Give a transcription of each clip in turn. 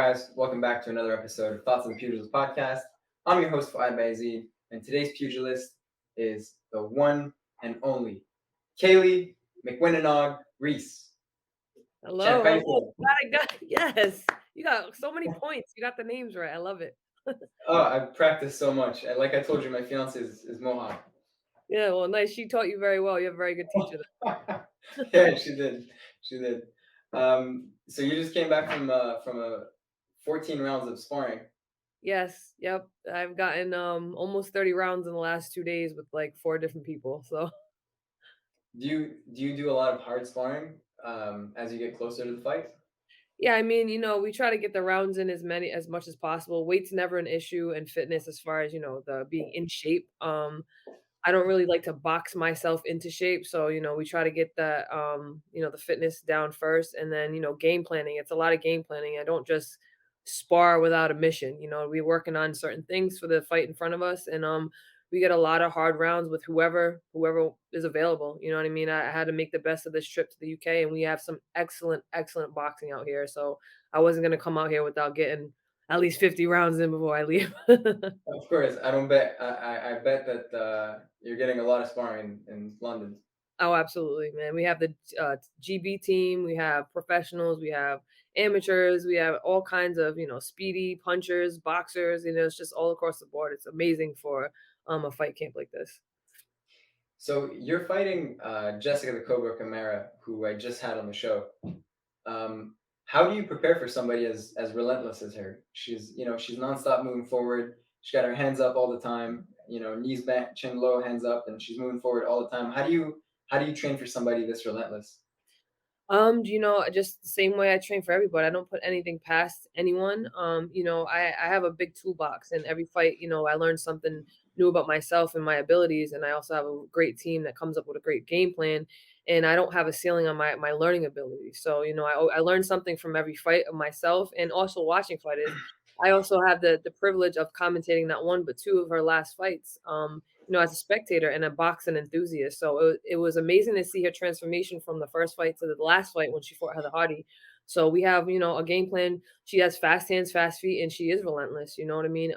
guys? Welcome back to another episode of Thoughts on the Pugilist podcast. I'm your host, Fuad Baizid, and today's pugilist is the one and only Kaylee McWinnonog Reis. Hello, Champ, how you hello. feeling? Yes, you got so many points. You got the names right. I love it. Oh, I've practiced so much. And like I told you, my fiance is Mohawk. Yeah, well, nice. She taught you very well. You have a very good teacher. Yeah, she did. She did. So you just came back from a 14 rounds of sparring. Yes, yep. I've gotten almost 30 rounds in the last 2 days with like four different people. So Do you do a lot of hard sparring as you get closer to the fight? yeah, I mean, we try to get the rounds in as much as possible. Weight's never an issue, and fitness as far as the being in shape. I don't really like to box myself into shape, so, we try to get the fitness down first and then, game planning. It's a lot of game planning. I don't just spar without a mission. We're working on certain things for the fight in front of us and we get a lot of hard rounds with whoever is available. You know what I mean? I had to make the best of this trip to the UK and we have some excellent boxing out here. So I wasn't gonna come out here without getting at least 50 rounds in before I leave. Of course, I don't bet. I bet that you're getting a lot of sparring in London. Oh, absolutely, man. We have the GB team, we have professionals, we have amateurs, we have all kinds of, speedy punchers, boxers, it's just all across the board. It's amazing for a fight camp like this. So you're fighting Jessica the Cobra Camara, who I just had on the show. How do you prepare for somebody as relentless as her? She's nonstop moving forward. She's got her hands up all the time. Knees bent, chin low, hands up, and she's moving forward all the time. How do you train for somebody this relentless? Just the same way I train for everybody. I don't put anything past anyone. I have a big toolbox and every fight, I learn something new about myself and my abilities. And I also have a great team that comes up with a great game plan. And I don't have a ceiling on my learning ability. So, I learn something from every fight of myself and also watching fighters. I also have the privilege of commentating not one but two of her last fights. As a spectator and a boxing enthusiast. So it was amazing to see her transformation from the first fight to the last fight when she fought Heather Hardy. So we have, a game plan. She has fast hands, fast feet, and she is relentless. You know what I mean?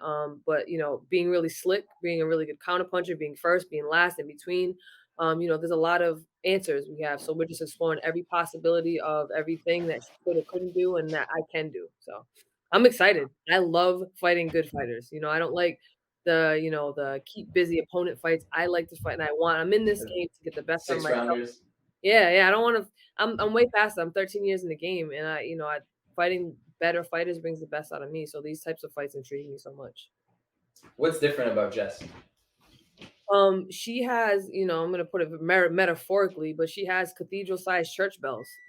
But being really slick, being a really good counterpuncher, being first, being last, in between. There's a lot of answers we have. So we're just exploring every possibility of everything that she could or couldn't do and that I can do. So I'm excited. I love fighting good fighters. I don't like the keep busy opponent fights. I like to fight and I'm in this game to get the best out of Six myself. rounders. Yeah, yeah, I don't wanna I'm way past that. I'm 13 years in the game and fighting better fighters brings the best out of me. So these types of fights intrigue me so much. What's different about Jess? She has, I'm gonna put it metaphorically, but she has cathedral-sized church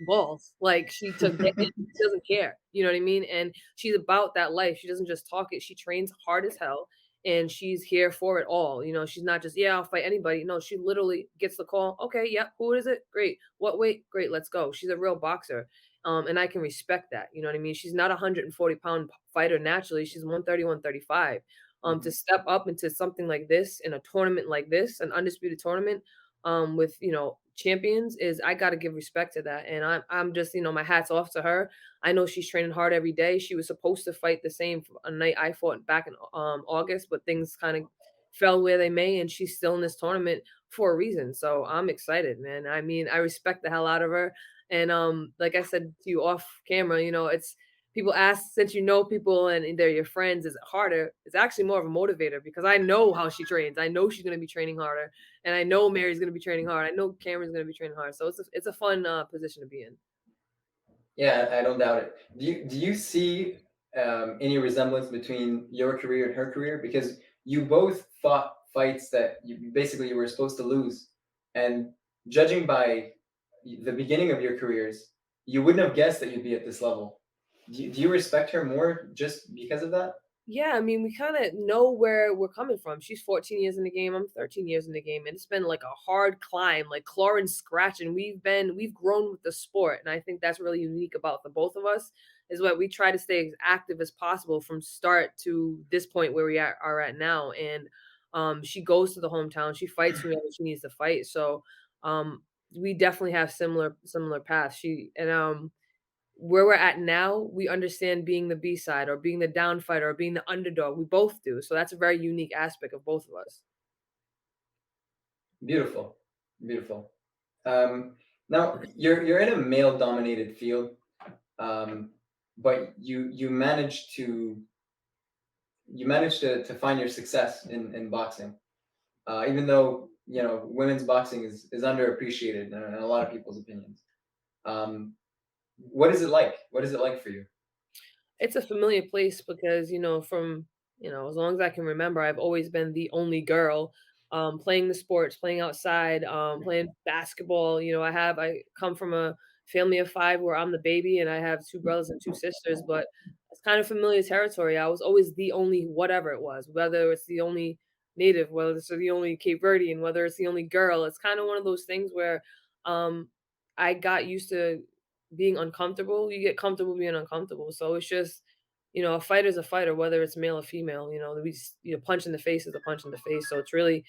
balls. Like she took it, and she doesn't care. You know what I mean? And she's about that life. She doesn't just talk it. She trains hard as hell, and she's here for it all. She's not just I'll fight anybody. No, she literally gets the call. Okay, yeah, who is it? Great. What weight? Great. Let's go. She's a real boxer. And I can respect that. You know what I mean? She's not a 140-pound fighter naturally. She's 130, 135 to Mhm. step up into something like this in a tournament like this, an undisputed tournament, with champions is I got to give respect to that, and I'm just my hats off to her. I know she's training hard every day. She was supposed to fight the same a night I fought back in August, but things kind of fell where they may, and she's still in this tournament for a reason. So I'm excited, man. I mean, I respect the hell out of her, and like I said to you off camera, it's people ask since you know people and they're your friends, is it harder? It's actually more of a motivator because I know how she trains. I know she's going to be training harder, and I know Mary's going to be training hard. I know Cameron's going to be training hard. So it's a fun position to be in. Yeah, I don't doubt it. Do you see any resemblance between your career and her career? Because you both fought fights that you were supposed to lose, and judging by the beginning of your careers, you wouldn't have guessed that you'd be at this level. Do you respect her more just because of that? Yeah, I mean, we kind of know where we're coming from. She's 14 years in the game. I'm 13 years in the game, and it's been like a hard climb, like claw and scratch. And we've grown with the sport, and I think that's really unique about the both of us is what we try to stay as active as possible from start to this point where are at now. And she goes to the hometown, she fights whoever she needs to fight. So we definitely have similar paths. She and where we're at now, we understand being the B side or being the down fighter or being the underdog. We both do. So that's a very unique aspect of both of us. Beautiful, beautiful. Now you're in a male dominated field, um, but you managed to find your success in boxing, even though women's boxing is underappreciated in a lot of people's opinions. Um, what is it like? What is it like for you? It's a familiar place because, from, as long as I can remember, I've always been the only girl, playing the sports, playing outside, playing basketball. I come from a family of 5 where I'm the baby and I have 2 brothers and 2 sisters, but it's kind of familiar territory. I was always the only whatever it was, whether it's the only native, whether it's the only Cape Verdean, whether it's the only girl. It's kind of one of those things where, um, I got used to being uncomfortable. You get comfortable being uncomfortable. So it's just, a fighter's a fighter, whether it's male or female. Punch in the face is a punch in the face. So it's really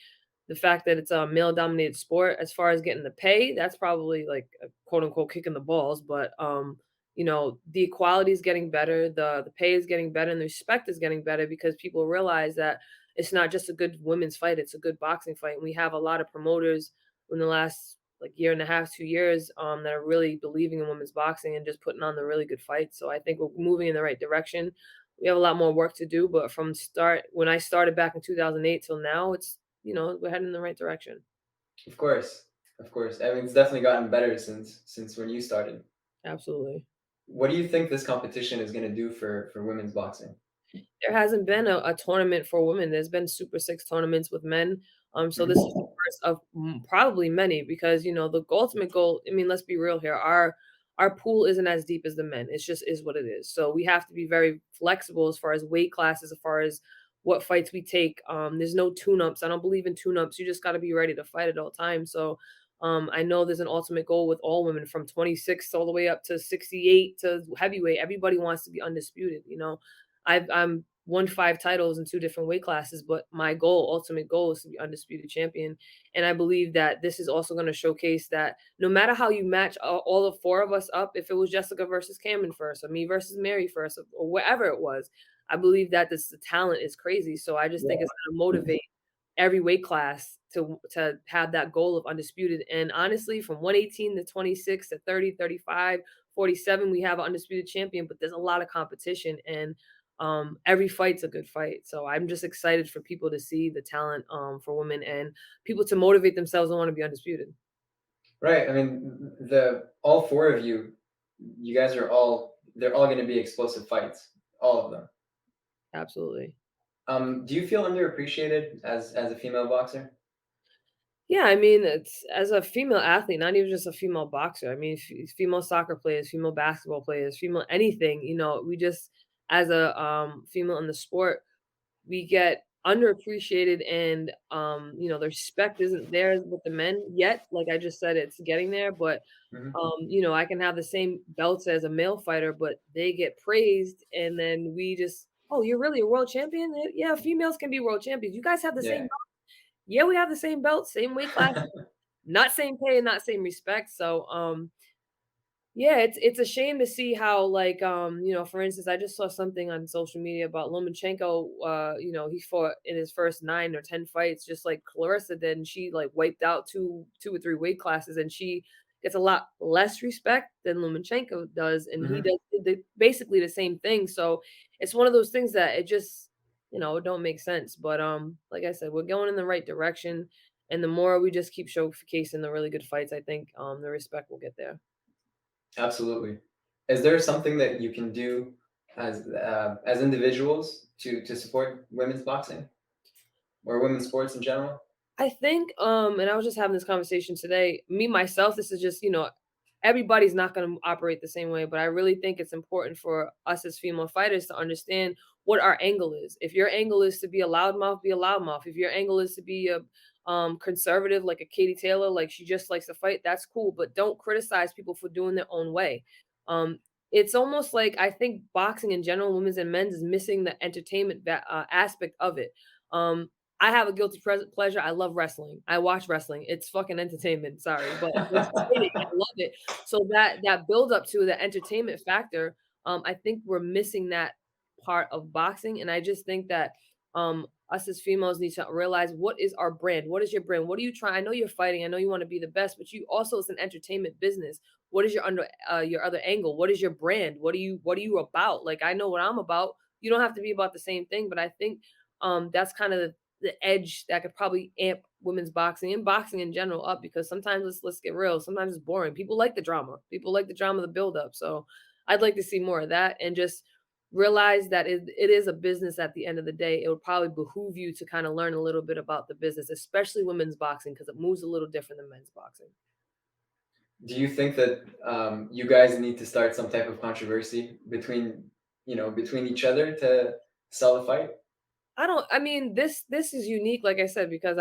the fact that it's a male dominated sport. As far as getting the pay, that's probably like a quote unquote kick in the balls. But the equality is getting better, the pay is getting better, and the respect is getting better because people realize that it's not just a good women's fight, it's a good boxing fight. And we have a lot of promoters in the last like year and a half, 2 years, that are really believing in women's boxing and just putting on the really good fights. So I think we're moving in the right direction. We have a lot more work to do, but from start when I started back in 2008 till now, we're heading in the right direction. Of course, of course. I mean, it's definitely gotten better since when you started. Absolutely. What do you think this competition is going to do for women's boxing? There hasn't been a tournament for women. There's been Super 6 tournaments with men. So this is the Mhm. first of probably many because the ultimate goal. I mean, let's be real here. Our pool isn't as deep as the men. It's just is what it is. So we have to be very flexible as far as weight classes, as far as what fights we take. There's no tune-ups. I don't believe in tune-ups. You just got to be ready to fight at all times. So I know there's an ultimate goal with all women from 26 all the way up to 68 to heavyweight. Everybody wants to be undisputed. I'm won 5 titles in 2 different weight classes, but my ultimate goal is to be undisputed champion. And I believe that this is also going to showcase that no matter how you match all the 4 of us up, if it was Jessica versus Cameron first, or me versus Mary first, or whatever it was, I believe that the talent is crazy. So I just think Yeah. it's going to motivate every weight class to have that goal of undisputed. And honestly, from 118 to 26 to 30, 35, 47, we have an undisputed champion, but there's a lot of competition and every fight's a good fight. So I'm just excited for people to see the talent for women and people to motivate themselves and want to be undisputed. Right. I mean, the all 4 of you, you guys are they're all going to be explosive fights, all of them. Absolutely. Do you feel underappreciated as a female boxer? Yeah, I mean, it's as a female athlete, not even just a female boxer. I mean, female soccer players, female basketball players, female anything. We just as a female in the sport, we get underappreciated and the respect isn't there with the men yet. Like I just said, it's getting there, but Hmm. I can have the same belts as a male fighter, but they get praised and then we just, oh, you're really a world champion? Yeah, females can be world champions. You guys have the same Yeah. belt. Yeah, we have the same belt, same weight class, not same pay and not same respect. So yeah, it's a shame to see how like for instance, I just saw something on social media about Lomachenko. He fought in his first 9 or 10 fights, just like Clarissa did, and she like wiped out two or three weight classes, and she gets a lot less respect than Lomachenko does, and he Hmm. does basically the same thing. So it's one of those things that it just it don't make sense. But like I said, we're going in the right direction, and the more we just keep showcasing the really good fights, I think the respect will get there. Absolutely. Is there something that you can do as individuals to support women's boxing or women's sports in general? I think, and I was just having this conversation today. Me myself, this is just, everybody's not going to operate the same way, but I really think it's important for us as female fighters to understand what our angle is. If your angle is to be a loudmouth, be a loudmouth. If your angle is to be a conservative, like a Katie Taylor, like she just likes to fight, that's cool. But don't criticize people for doing their own way. Um, it's almost like I think boxing in general, women's and men's, is missing the entertainment aspect of it. I have a guilty pleasure. I love wrestling. I watch wrestling. It's fucking entertainment. Sorry, but it's exciting. I love it. So that build up to the entertainment factor, I think we're missing that part of boxing, and I just think that us as females need to realize what is our brand. What is your brand? What are you trying? I know you're fighting. I know you want to be the best, but you also it's an entertainment business. What is your other angle? What is your brand? What are you about? Like I know what I'm about. You don't have to be about the same thing, but I think that's kind of the edge that could probably amp women's boxing and boxing in general up because sometimes let's get real. Sometimes it's boring. People like the drama. People like the drama, the build up. So I'd like to see more of that and just realize that it is a business at the end of the day. It would probably behoove you to kind of learn a little bit about the business, especially women's boxing, because it moves a little different than men's boxing. Do you think that you guys need to start some type of controversy between between each other to sell a fight? I mean, this is unique, like I said, because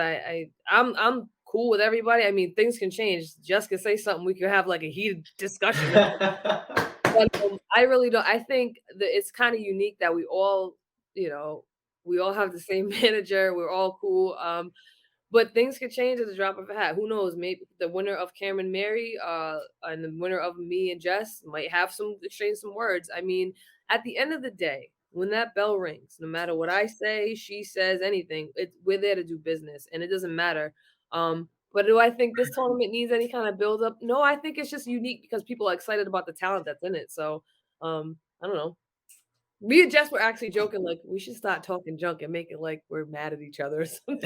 I'm cool with everybody. I mean, things can change. Just could say something, we could have like a heated discussion. But, I really don't I think that it's kinda unique that you know, we all have the same manager, we're all cool, but things could change at the drop of a hat. Who knows? Maybe the winner of Cameron Mary, and the winner of me and Jess might have some exchange some words. I mean, at the end of the day, when that bell rings, no matter what I say, she says, anything, we're there to do business, and it doesn't matter. But do I think this tournament needs any kind of build up? No, I think it's just unique because people are excited about the talent that's in it. So, I don't know. Me and Jess were actually joking, like we should start talking junk and make it like we're mad at each other or something.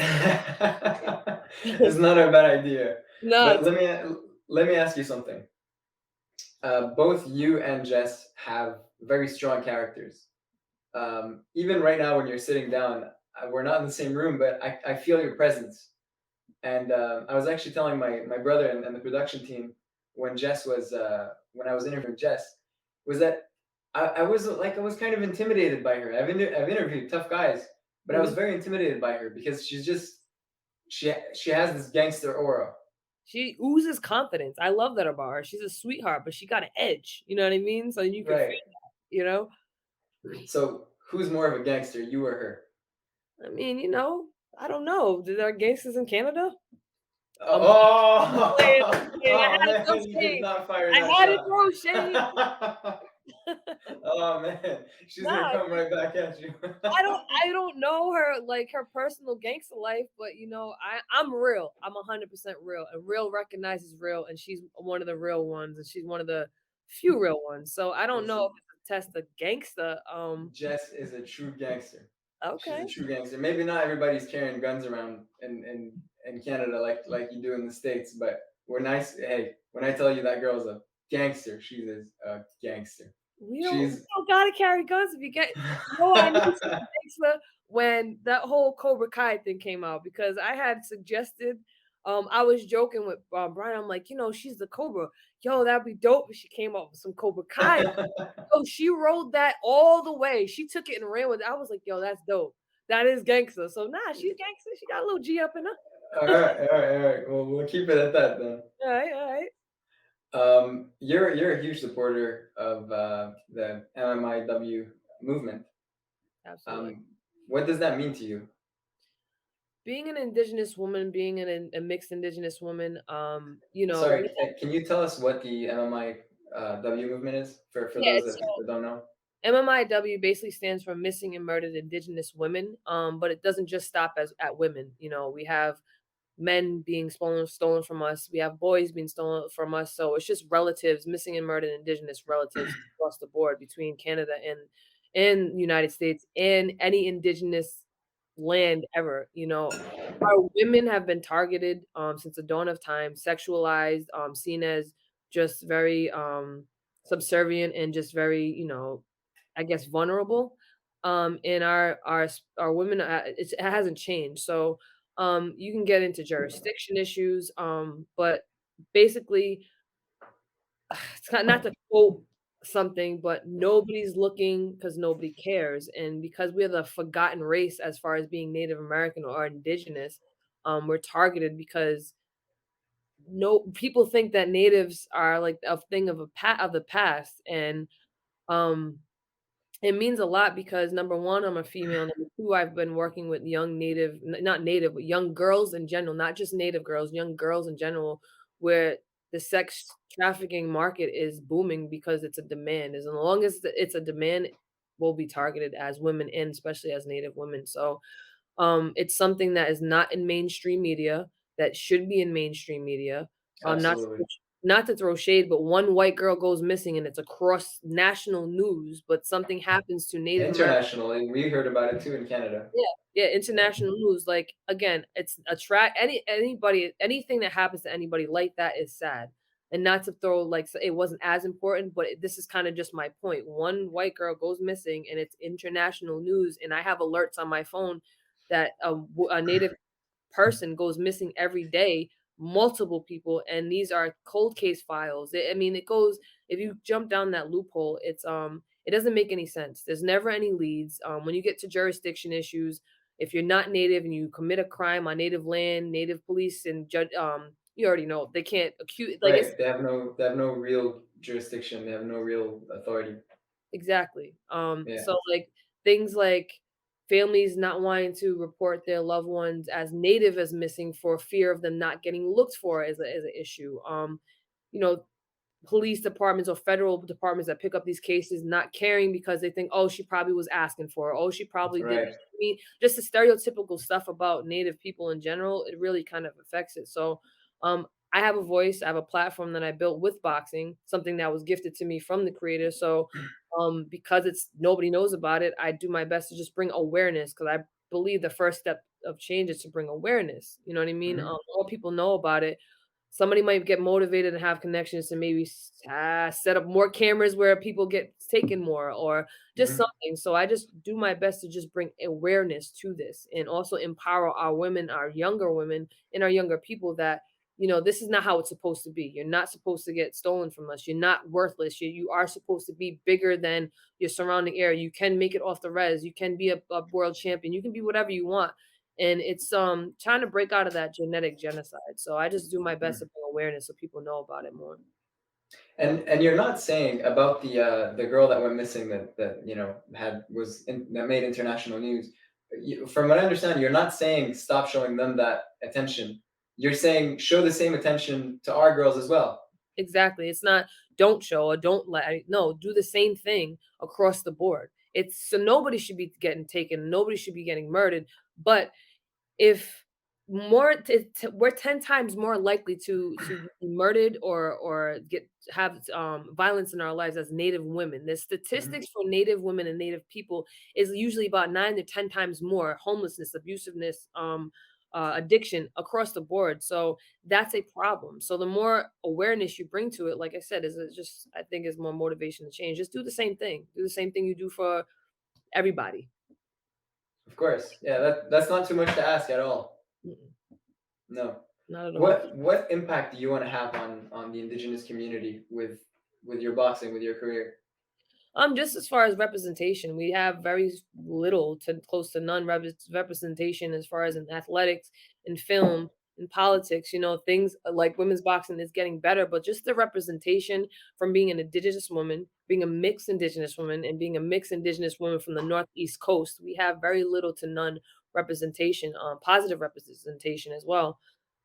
It's not a bad idea. No, But let me ask you something. Both you and Jess have very strong characters. Even right now, when you're sitting down, we're not in the same room, but I feel your presence. And I was actually telling my brother and the production team when I was interviewing Jess was that I was kind of intimidated by her. I've interviewed tough guys, but I was mhm. very intimidated by her because she has this gangster aura. She oozes confidence. I love that about her. She's a sweetheart, but she got an edge. You know what I mean? So you can feel Right. that, you know? So who's more of a gangster, you or her? I mean, I don't know. There are gangsters in Canada? I'm playing, I'm Oh, playing. I oh had to throw man, you did shade. not fire I that had to shot. throw shade. Oh man, she's gonna Nah, come right back at you. I don't know her like her personal gangster life, but I'm real. I'm 100% real, and real recognizes real, and she's one of the real ones, and she's one of the few real ones. So I don't know if Listen, it's a test of gangster. Jess is a true gangster. She's a Okay. true gangster. Maybe not everybody's carrying guns around in Canada like you do in the States, but we're nice. Hey, when I tell you that girl's a gangster, she's a gangster. We She's don't gotta carry guns if you get I knew she was gangster when that whole Cobra Kai thing came out because I had suggested, I was joking with, Brian, I'm like, "She's the Cobra. Yo, that'd be dope if she came up with some Cobra Kai." Oh, she rode that all the way. She took it and ran with it. I was like, "Yo, that's dope. That is gangster." So, nah, she's gangster. She got a little G up in her. all right, all right, all right. Well, we'll keep it at that then. Alright, alright. You're a huge supporter of the MMIW movement. Absolutely. Um, what does that mean to you? Being an Indigenous woman, being a mixed Indigenous woman, Sorry, can you tell us what the MMIW movement is for yeah, those that don't know? MMIW basically stands for Missing and Murdered Indigenous Women, but it doesn't just stop at women. We have men being stolen from us. We have boys being stolen from us. So it's just relatives, missing and murdered Indigenous relatives across the board between Canada and United States and any Indigenous land ever. Our women have been targeted since the dawn of time, sexualized, seen as just very subservient and just very, I guess vulnerable. And our women, it hasn't changed. So you can get into jurisdiction issues, but basically, it's not to quote something, but nobody's looking because nobody cares, and because we're the forgotten race as far as being Native American or indigenous, we're targeted because no people think that natives are like a thing of the past, and um It means a lot because number 1, I'm a female, number 2, I've been working with young native not native, but young girls in general, not just native girls, young girls in general, where the sex trafficking market is booming because it's a demand. As long as it's a demand, we'll be targeted as women and especially as native women. So, it's something that is not in mainstream media, that should be in mainstream media. Absolutely. Not to throw shade, but one white girl goes missing and it's across national news, but something happens to Native American. International, and we heard about it too in Canada. Yeah, yeah, international news, like, again, it's anybody anything that happens to anybody like that is sad, and not to throw, like, it wasn't as important, but this is kinda just my point. One white girl goes missing, and it's international news, and I have alerts on my phone that a Native person goes missing every day, multiple people, and these are cold case files. I mean, it goes if you jump down that loophole, it doesn't make any sense. There's never any leads. When you get to jurisdiction issues, if you're not native and you commit a crime on native land, native police and judge, you already know they can't accuse. Like it's Right. They have no real jurisdiction. They have no real authority. exactly. Yeah. So like things like families not wanting to report their loved ones as native as missing for fear of them not getting looked for as an issue. You know, police departments or federal departments that pick up these cases not caring because they think, oh, she probably was asking for it. Oh, she probably did. Right. I mean, just the stereotypical stuff about Native people in general, it really kind of affects it. So, I have a voice, I have a platform that I built with boxing, something that was gifted to me from the creator. So, because it's nobody knows about it, I do my best to just bring awareness because I believe the first step of change is to bring awareness. You know what I mean? Hmm. More people know about it, somebody might get motivated and have connections to maybe set up more cameras where people get taken more or just Hmm. something. So I just do my best to just bring awareness to this and also empower our women, our younger women, and our younger people that, this is not how it's supposed to be. You're not supposed to get stolen from us. You're not worthless. You are supposed to be bigger than your surrounding area. You can make it off the res. You can be a world champion. You can be whatever you want, and it's trying to break out of that genetic genocide. So I just do my best to bring awareness so people know about it more. And you're not saying about the girl that went missing that had that made international news. From what I understand, you're not saying stop showing them that attention. You're saying show the same attention to our girls as well. Exactly. It's not don't show or don't let. No, do the same thing across the board. It's so nobody should be getting taken, nobody should be getting murdered, but if we're 10 times more likely to be murdered or get have violence in our lives as native women. The Mhm. statistics for native women and native people is usually about 9 to 10 times more homelessness, abusiveness, addiction across the board. So that's a problem. So the more awareness you bring to it, like I said, is it just I think is more motivation to change. Just do the same thing. Do the same thing you do for everybody. Of course, yeah. That's not too much to ask at all. Mm-mm, No. not at all. What impact do you want to have on the indigenous community with your boxing, with your career? Just as far as representation, we have very little to close to none representation as far as in athletics, in film, in politics. Things like women's boxing is getting better, but just the representation from being an indigenous woman, being a mixed indigenous woman, and being a mixed indigenous woman from the Northeast coast, we have very little to none representation, positive representation as well.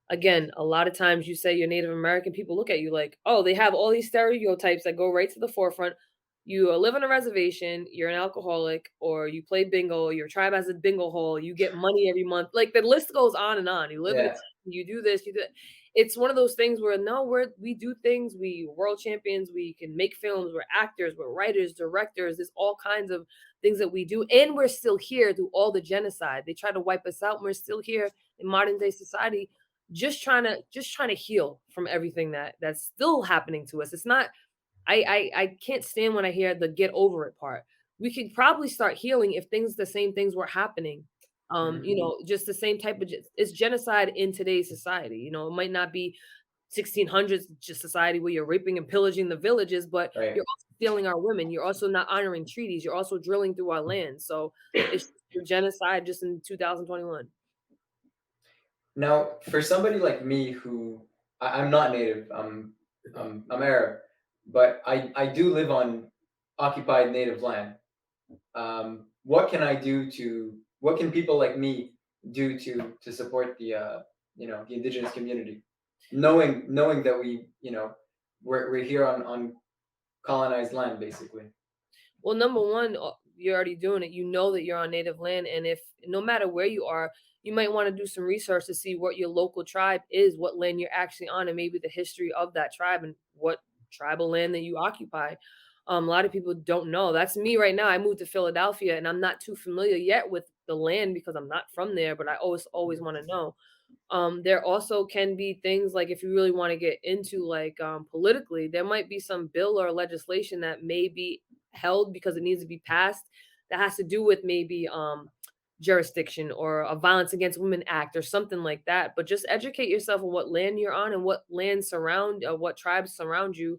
Again, a lot of times you say you're Native American, people look at you like, oh, they have all these stereotypes that go right to the forefront. You live on a reservation, you're an alcoholic, or you play bingo, your tribe has a bingo hall, you get money every month. Like the list goes on and on. You live in a Yeah. tent, you do this, you do that. It's one of those things where no, we do things, we world champions, we can make films, we're actors, we're writers, directors, there's all kinds of things that we do, and we're still here through all the genocide. They try to wipe us out, and we're still here in modern day society just trying to heal from everything that's still happening to us. It's not I can't stand when I hear the get over it part. We could probably start healing if the same things were happening. Mhm. Just the same type of it's genocide in today's society. It might not be 1600s just society where you're raping and pillaging the villages, but Right. you're also stealing our women. You're also not honoring treaties. You're also drilling through our land. So it's genocide just in 2021. Now, for somebody like me who I'm not native, I'm Arab, but I do live on occupied native land. what can I do to? What can people like me do to support the the indigenous community, knowing that we're here on colonized land, basically. Well, number one, you're already doing it. You know that you're on native land, and if no matter where you are, you might want to do some research to see what your local tribe is, what land you're actually on, and maybe the history of that tribe and what tribal land that you occupy. A lot of people don't know. That's me right now. I moved to Philadelphia, and I'm not too familiar yet with the land because I'm not from there. But I always want to know. There also can be things like if you really want to get into like politically, there might be some bill or legislation that may be held because it needs to be passed that has to do with maybe jurisdiction or a violence against women act or something like that. But just educate yourself on what land you're on and what land surround what tribes surround you,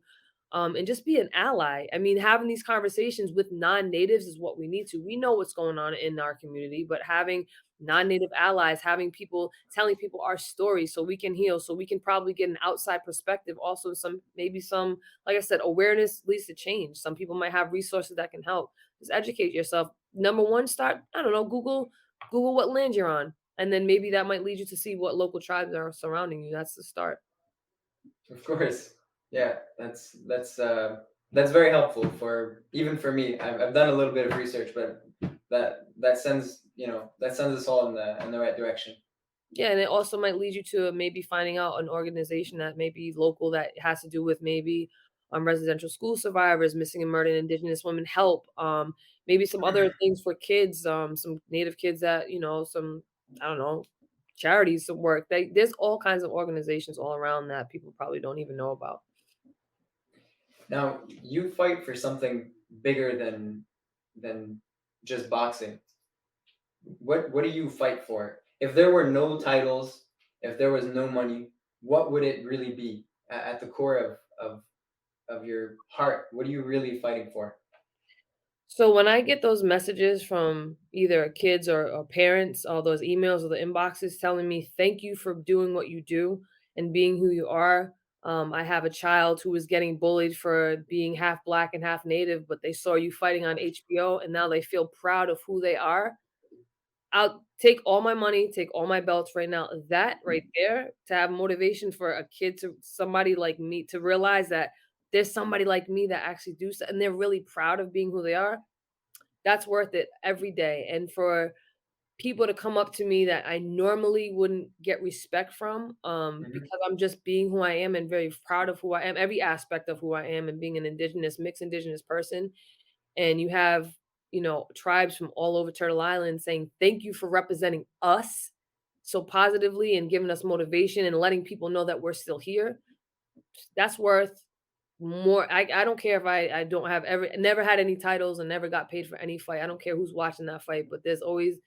and just be an ally. I mean, having these conversations with non-natives is what we need to. We know what's going on in our community, but having non-native allies, having people telling people our stories so we can heal, so we can probably get an outside perspective. Also, some maybe some, like I said, awareness leads to change. Some people might have resources that can help. Just educate yourself. Number one, start, I don't know, Google what land you're on. And then maybe that might lead you to see what local tribes are surrounding you. That's the start. Of course. Yeah, that's very helpful for even for me. I've done a little bit of research, but that sends that sends us all in the right direction. Yeah, and it also might lead you to maybe finding out an organization that may be local that has to do with maybe residential school survivors, missing and murdered Indigenous women help, maybe some other things for kids, some Native kids that some I don't know charities, some work. There's all kinds of organizations all around that people probably don't even know about. Now you fight for something bigger than just boxing. What do you fight for? If there were no titles, if there was no money, what would it really be at the core of your heart? What are you really fighting for? So when I get those messages from either kids or parents, all those emails or the inboxes telling me thank you for doing what you do and being who you are. I have a child who was getting bullied for being half black and half native, but they saw you fighting on HBO and now they feel proud of who they are. I'll take all my money, take all my belts right now. That right there to have motivation for a kid to somebody like me to realize that there's somebody like me that actually do so, and they're really proud of being who they are. That's worth it every day, and for people to come up to me that I normally wouldn't get respect from, Mhm. because I'm just being who I am and very proud of who I am, every aspect of who I am and being an indigenous, mixed indigenous person, and you have, tribes from all over Turtle Island saying, "Thank you for representing us so positively and giving us motivation and letting people know that we're still here." That's worth more. I don't care if I don't have ever never had any titles and never got paid for any fight. I don't care who's watching that fight, but there's always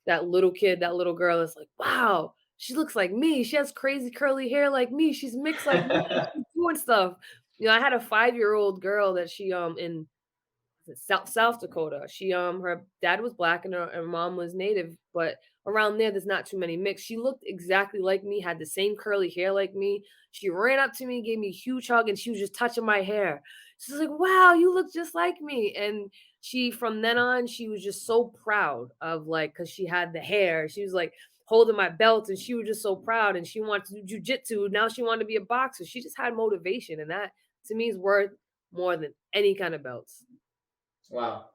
that little kid, that little girl that's like, "Wow, she looks like me. She has crazy curly hair like me. She's mixed like me. She's doing stuff." I had a 5-year-old girl that she in South Dakota. She her dad was black and her mom was native, but around there's not too many mixed. She looked exactly like me, had the same curly hair like me. She ran up to me, gave me a huge hug, and she was just touching my hair. She's like, "Wow, you look just like me." And she from then on, she was just so proud of like because she had the hair. She was like holding my belt and she was just so proud and she wanted to do jujitsu. Now she wanted to be a boxer. She just had motivation, and that to me is worth more than any kind of belts. Wow.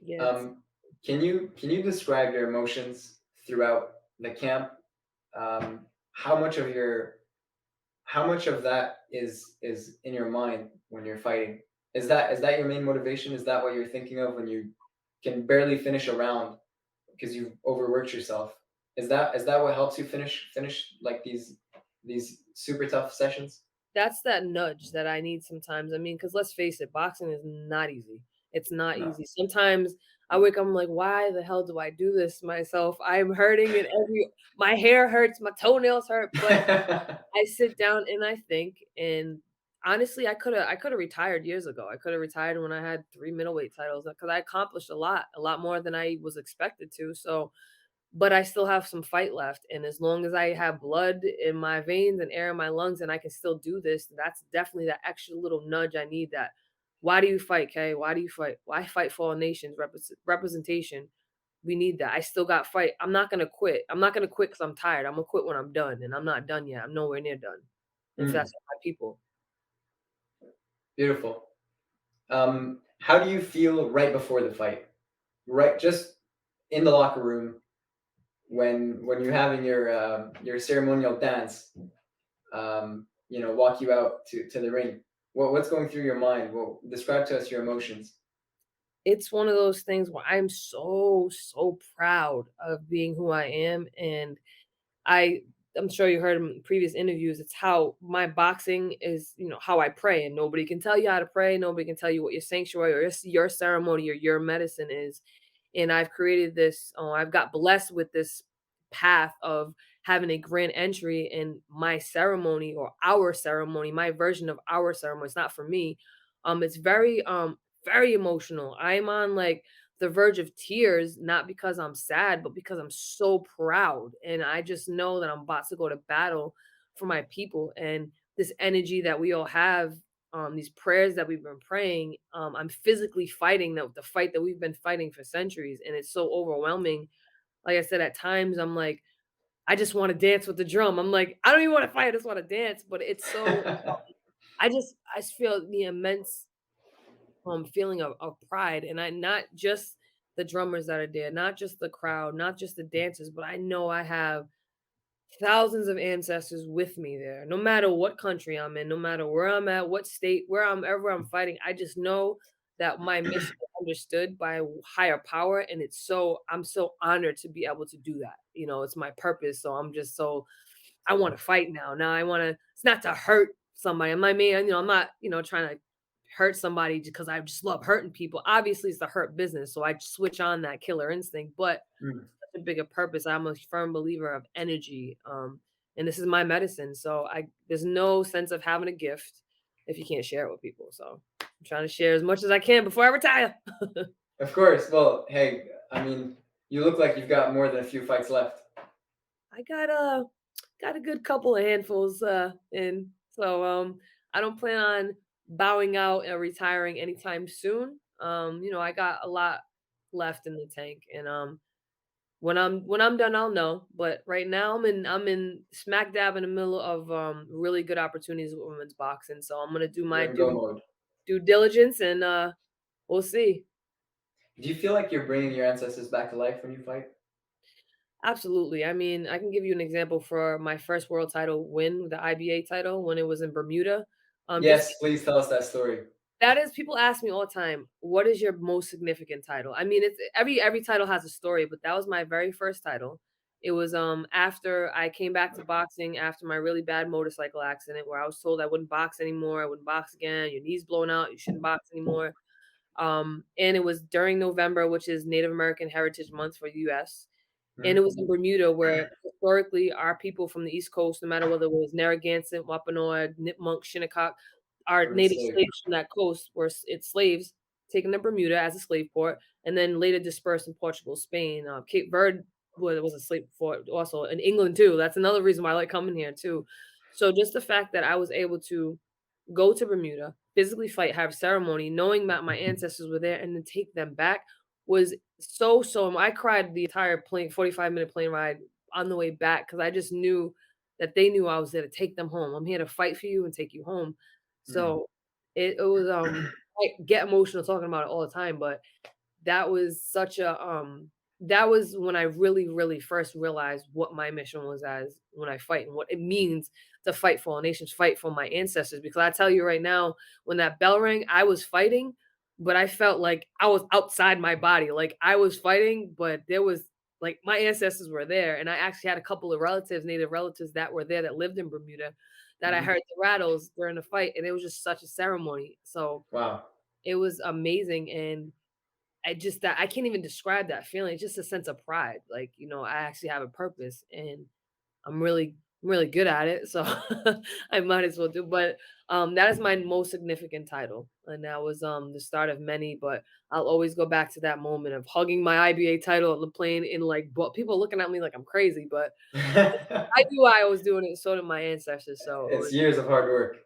Yeah, it's Um, can you describe your emotions throughout the camp? Um, how much of your how much of that is in your mind when you're fighting? Is that your main motivation? Is that what you're thinking of when you can barely finish a round because you've overworked yourself? Is that what helps you finish like these super tough sessions? that's that nudge that I need sometimes. I mean, because let's face it, boxing is not easy. It's not No. easy. Sometimes I wake up, I'm like, why the hell do I do this to myself? I'm hurting and my hair hurts, my toenails hurt, but I sit down and I think, and honestly, I coulda retired years ago. I coulda retired when I had 3 middleweight titles because I accomplished a lot more than I was expected to. So but I still have some fight left, and as long as I have blood in my veins and air in my lungs and I can still do this, that's definitely that extra little nudge I need that Why do you fight, Kay? Why do you fight? Why fight for all nations? Representation. We need that. I still got fight. I'm not gonna quit. I'm not gonna quit because I'm tired. I'm gonna quit when I'm done, and I'm not done yet. I'm nowhere near done. If Mm, that's my people. beautiful. How do you feel right before the fight? Right, just in the locker room when you're having your ceremonial dance. Walk you out to the ring. What's going through your mind? Well, describe to us your emotions. It's one of those things where I'm so proud of being who I am, and I I'm sure you heard in previous interviews, it's how my boxing is, how I pray, and nobody can tell you how to pray, nobody can tell you what your sanctuary or your ceremony or your medicine is. And I've created this, I've got blessed with this path of having a grand entry in my ceremony or our ceremony, my version of our ceremony. It's not for me. It's very emotional. I'm on like the verge of tears, not because I'm sad, but because I'm so proud. And I just know that I'm about to go to battle for my people. And this energy that we all have, these prayers that we've been praying, I'm physically fighting the fight that we've been fighting for centuries. And it's so overwhelming. Like I said, at times I'm like, I just want to dance with the drum. I'm like, I don't even want to fight, I just want to dance. But it's so I just feel the immense feeling of pride, and I not just the drummers that are there, not just the crowd, not just the dancers, but I know I have thousands of ancestors with me there. No matter what country I'm in, no matter where I'm at, what state, wherever I'm fighting, I just know that my mission is understood by a higher power, and I'm so honored to be able to do that. It's my purpose, so I'm just so I want to fight now. Now I want to. It's not to hurt somebody. I'm I'm not, trying to hurt somebody because I just love hurting people. Obviously, it's the hurt business, so I switch on that killer instinct. But Mm, such a bigger purpose. I'm a firm believer of energy, and this is my medicine. So there's no sense of having a gift if you can't share it with people. So I'm trying to share as much as I can before I retire. of course. Well, hey, I mean, you look like you've got more than a few fights left. I got a good couple of handfuls in. So I don't plan on bowing out and retiring anytime soon. I got a lot left in the tank, and when I'm done I'll know. But right now I'm in smack dab in the middle of really good opportunities with women's boxing. So I'm gonna do my You're in go mode. due diligence, and we'll see. Do you feel like you're bringing your ancestors back to life when you fight? Absolutely. I mean, I can give you an example for my first world title win, the IBA title, when it was in Bermuda. Just Yes, please tell us that story. that is, people ask me all the time, what is your most significant title? I mean, it's every title has a story, but that was my very first title. It was after I came back to boxing after my really bad motorcycle accident where I was told I wouldn't box anymore, I wouldn't box again, your knee's blown out, you shouldn't box anymore. And it was during November, which is Native American Heritage Month for the US. And it Mhm. was in Bermuda where historically our people from the East Coast, no matter whether it was Narragansett, Wampanoag, Nipmuc, Shinnecock, our Or native enslaved. slaves from that coast were its slaves taken to Bermuda as a slave port, and then later dispersed in Portugal, Spain. Cape Verde was a slave port also, in England too. That's another reason why I like coming here too. So just the fact that I was able to go to Bermuda, physically fight, have ceremony, knowing that my ancestors were there, and then take them back was so I cried the entire 45-minute plane ride on the way back because I just knew that they knew I was there to take them home. I'm here to fight for you and take you home. Mm, So it was I get emotional talking about it all the time, but that was such a that was when I really first realized what my mission was as when I fight and what it means to fight for all nations, fight for my ancestors. Because I tell you right now, when that bell rang, I was fighting, but I felt like I was outside my body. Like I was fighting, but there was like my ancestors were there. And I actually had a couple of relatives, native relatives that were there that lived in Bermuda that I mhm. heard the rattles during the fight. And it was just such a ceremony. So Wow. it was amazing. And I just that I can't even describe that feeling. It's just a sense of pride. Like, I actually have a purpose and I'm really good at it. So I might as well do. But that is my most significant title. And that was the start of many, but I'll always go back to that moment of hugging my IBA title on the plane and like but people looking at me like I'm crazy, but I knew I was doing it, so did my ancestors. So it It's was years of hard work.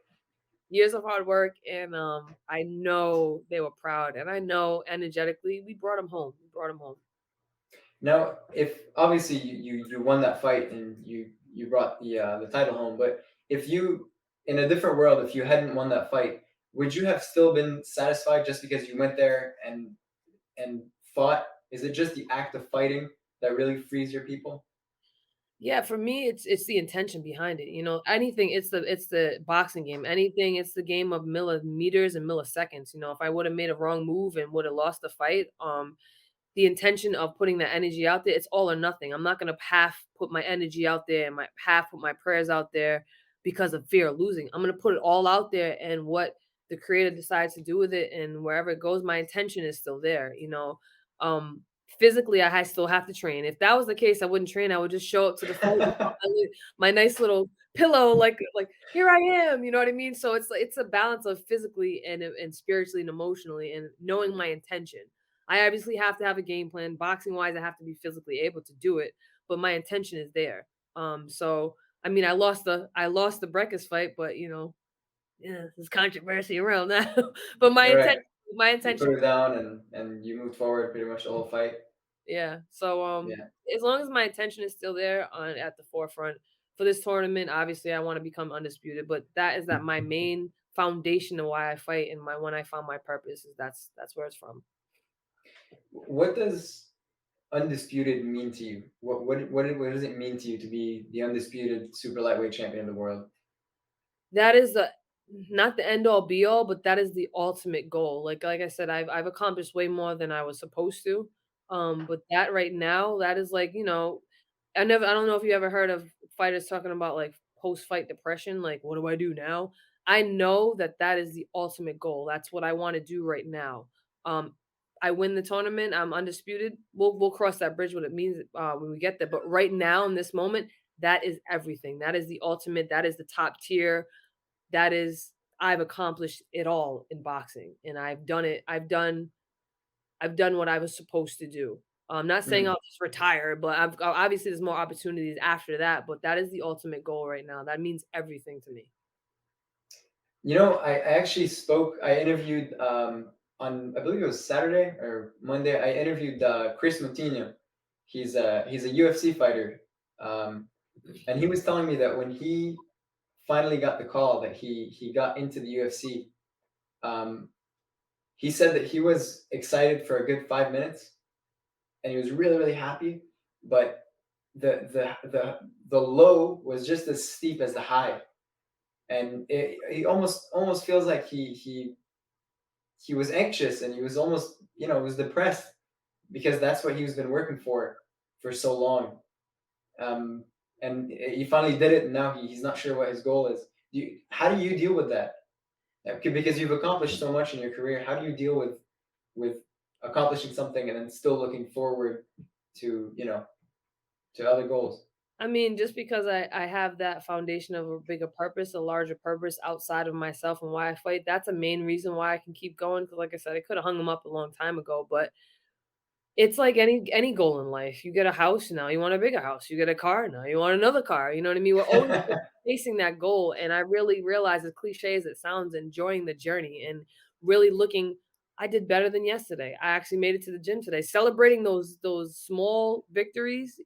years of hard work, and I know they were proud, and I know energetically we brought them home. We brought them home. Now, if obviously you won that fight and you brought the title home, but if you in a different world, if you hadn't won that fight, would you have still been satisfied just because you went there and fought? Is it just the act of fighting that really frees your people? Yeah, for me, it's the intention behind it. You know, anything, it's the boxing game. Anything, it's the game of millimeters and milliseconds. You know, if I would have made a wrong move and would have lost the fight, the intention of putting that energy out there, it's all or nothing. I'm not gonna half put my energy out there and my half put my prayers out there because of fear of losing. I'm gonna put it all out there, and what the creator decides to do with it and wherever it goes, my intention is still there, you know. Um Physically still have to train. If that was the case, I wouldn't train. I would just show up to the fight with my nice little pillow, like here I am, you know what I mean? So it's a balance of physically and spiritually and emotionally and knowing my intention. I obviously have to have a game plan. Boxing wise, I have to be physically able to do it, but my intention is there. So I mean, I lost the breakfast fight, but you know, yeah, there's controversy around that. But my Right. intention, my You intention, put her down and you moved forward pretty much the whole fight. yeah. So Yeah. as long as my intention is still there on at the forefront for this tournament, obviously I want to become undisputed. But that my main foundation of why I fight and my when I found my purpose is that's where it's from. What does undisputed mean to you? What does it mean to you to be the undisputed super lightweight champion of the world? That is the not the end all be all, but that is the ultimate goal. Like I said, I've accomplished way more than I was supposed to. But that right now, that is like, you know, I don't know if you ever heard of fighters talking about like post-fight depression, like what do I do now? I know that that is the ultimate goal. That's what I want to do right now. Um I win the tournament, I'm undisputed. We'll cross that bridge what it means when we get there. But right now in this moment, that is everything. That is the ultimate. That is the top tier. That is I've accomplished it all in boxing, and I've done it. I've done what I was supposed to do. I'm not saying Mm. I'll just retire, but obviously there's more opportunities after that, but that is the ultimate goal right now. That means everything to me. You know, I actually spoke. I interviewed on I believe it was Saturday or Monday. I interviewed Chris Moutinho. He's a UFC fighter, um, and he was telling me that when he finally got the call that he got into the UFC, um, he said that he was excited for a good 5 minutes, and he was really really happy, but the low was just as steep as the high, and he almost feels like he was anxious and he was almost was depressed because that's what he's been working for so long. Um, and he finally did it, and now he's not sure what his goal is. How do you deal with that? Because you've accomplished so much in your career, how do you deal with accomplishing something and then still looking forward to to other goals? I mean, just because I have that foundation of a bigger purpose, a larger purpose outside of myself and why I fight, that's a main reason why I can keep going. Because, like I said, I could have hung them up a long time ago, but it's like any goal in life. You get a house now, you want a bigger house. You get a car now, you want another car. You know what I mean? We're always chasing that goal, and I really realize, as cliche as it sounds, enjoying the journey and really looking. I did better than yesterday. I actually made it to the gym today. Celebrating those small victories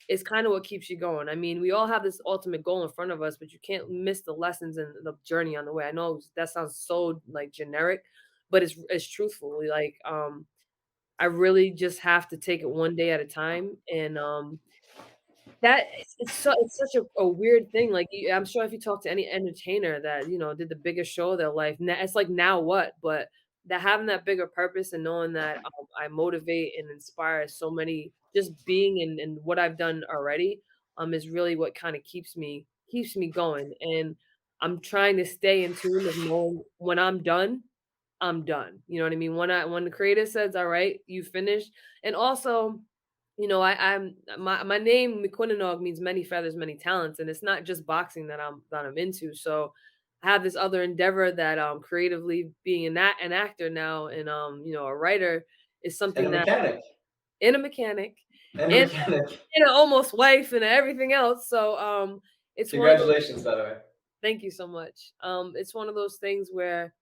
is kind of what keeps you going. I mean, we all have this ultimate goal in front of us, but you can't miss the lessons and the journey on the way. I know that sounds so like generic, but it's truthful. Like I really just have to take it one day at a time, and, that it's such a weird thing, like, I'm sure if you talk to any entertainer that, you know, did the biggest show of their life, n it's like, "Now what?" But that having that bigger purpose and knowing that, I motivate and inspire so many just being and what I've done already, is really what kinda keeps me going, and I'm trying to stay in tune of knowing when I'm done. You know what I mean? When the creator says, "All right, you finished," and also, you know, I'm my name McQuinnog means many feathers, many talents, and it's not just boxing that I'm into. So I have this other endeavor that creatively being an actor now and you know a writer is And a something that mechanic. and a mechanic And a and mechanic. and an almost wife and everything else. So it's one of those Congratulations, by the way. Thank you so much. It's one of those things where